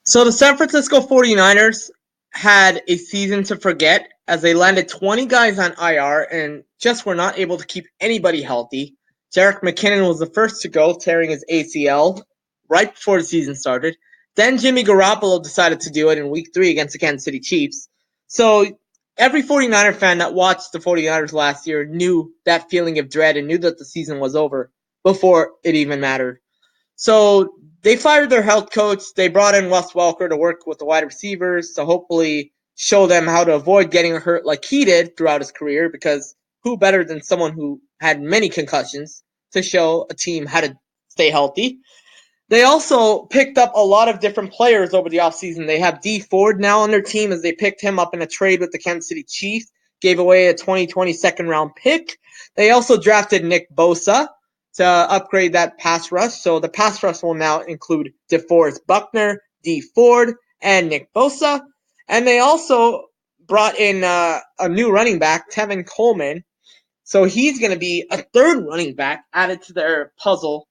So the San Francisco 49ers had a season to forget as they landed 20 guys on IR and just were not able to keep anybody healthy. Jerick McKinnon was the first to go, tearing his ACL right before the season started. Then Jimmy Garoppolo decided to do it in week 3 against the Kansas City Chiefs. So every 49er fan that watched the 49ers last year knew that feeling of dread and knew that the season was over before it even mattered. So they fired their health coach. They brought in Wes Welker to work with the wide receivers to hopefully show them how to avoid getting hurt like he did throughout his career, because who better than someone who had many concussions to show a team how to stay healthy? They also picked up a lot of different players over the offseason. They have D Ford now on their team as they picked him up in a trade with the Kansas City Chiefs, gave away a 2020 second round pick. They also drafted Nick Bosa to upgrade that pass rush. So the pass rush will now include DeForest Buckner, D Ford, and Nick Bosa. And they also brought in a new running back, Tevin Coleman. So he's going to be a third running back added to their puzzle.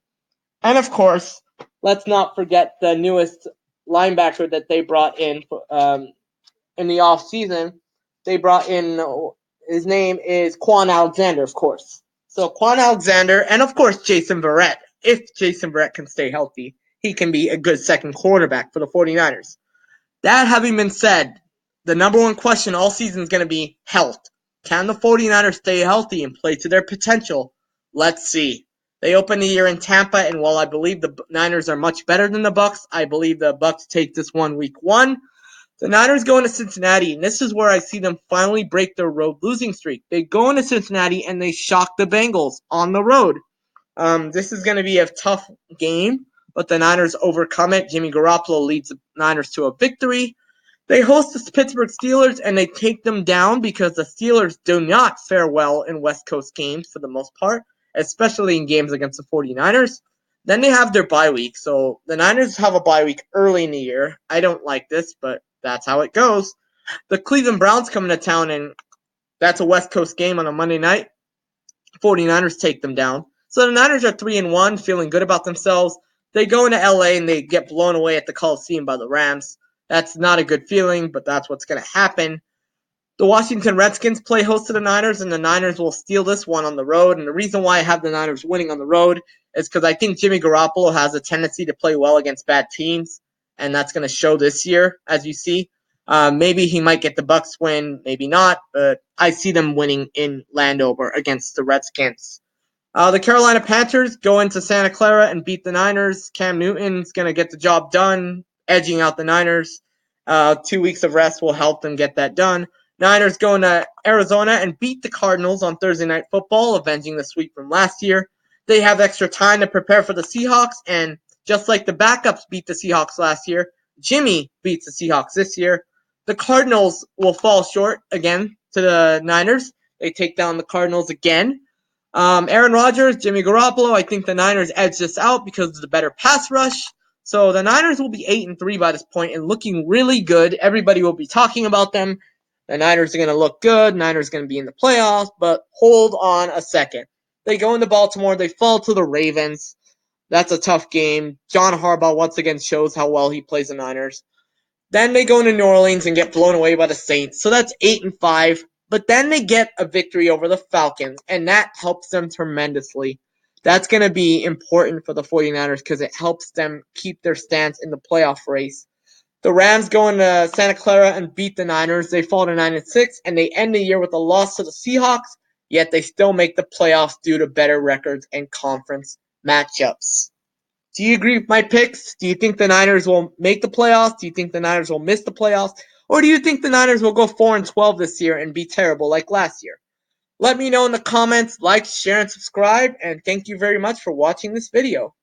And of course, let's not forget the newest linebacker that they brought in the off season. They brought in, his name is Quan Alexander, of course. So Quan Alexander, and of course Jason Verrett. If Jason Verrett can stay healthy, he can be a good second quarterback for the 49ers. That having been said, the number one question all season is going to be health. Can the 49ers stay healthy and play to their potential? Let's see. They open the year in Tampa, and while I believe the Niners are much better than the Bucs, I believe the Bucs take this one week 1. The Niners go into Cincinnati, and this is where I see them finally break their road losing streak. They go into Cincinnati and they shock the Bengals on the road. This is going to be a tough game, but the Niners overcome it. Jimmy Garoppolo leads the Niners to a victory. They host the Pittsburgh Steelers and they take them down because the Steelers do not fare well in West Coast games for the most part, especially in games against the 49ers. Then they have their bye week. So the Niners have a bye week early in the year. I don't like this, but that's how it goes. The Cleveland Browns come into town, and that's a West Coast game on a Monday night. 49ers take them down. So the Niners are 3-1, feeling good about themselves. They go into LA and they get blown away at the Coliseum by the Rams. That's not a good feeling, but that's what's going to happen. The Washington Redskins play host to the Niners, and the Niners will steal this one on the road. And the reason why I have the Niners winning on the road is because I think Jimmy Garoppolo has a tendency to play well against bad teams, and that's going to show this year, as you see. Maybe he might get the Bucs win, maybe not, but I see them winning in Landover against the Redskins. The Carolina Panthers go into Santa Clara and beat the Niners. Cam Newton's going to get the job done, edging out the Niners. 2 weeks of rest will help them get that done. Niners go into Arizona and beat the Cardinals on Thursday Night Football, avenging the sweep from last year. They have extra time to prepare for the Seahawks, and just like the backups beat the Seahawks last year, Jimmy beats the Seahawks this year. The Cardinals will fall short again to the Niners. They take down the Cardinals again. Aaron Rodgers, Jimmy Garoppolo, I think the Niners edge this out because of the better pass rush. So the Niners will be 8-3 by this point and looking really good. Everybody will be talking about them. The Niners are going to look good. Niners are going to be in the playoffs, but hold on a second. They go into Baltimore. They fall to the Ravens. That's a tough game. John Harbaugh once again shows how well he plays the Niners. Then they go into New Orleans and get blown away by the Saints. So that's 8-5. But then they get a victory over the Falcons, and that helps them tremendously. That's going to be important for the 49ers because it helps them keep their stance in the playoff race. The Rams go into Santa Clara and beat the Niners. They fall to 9-6, and they end the year with a loss to the Seahawks, yet they still make the playoffs due to better records and conference matchups. Do you agree with my picks? Do you think the Niners will make the playoffs? Do you think the Niners will miss the playoffs? Or do you think the Niners will go 4-12 this year and be terrible like last year? Let me know in the comments. Like, share, and subscribe. And thank you very much for watching this video.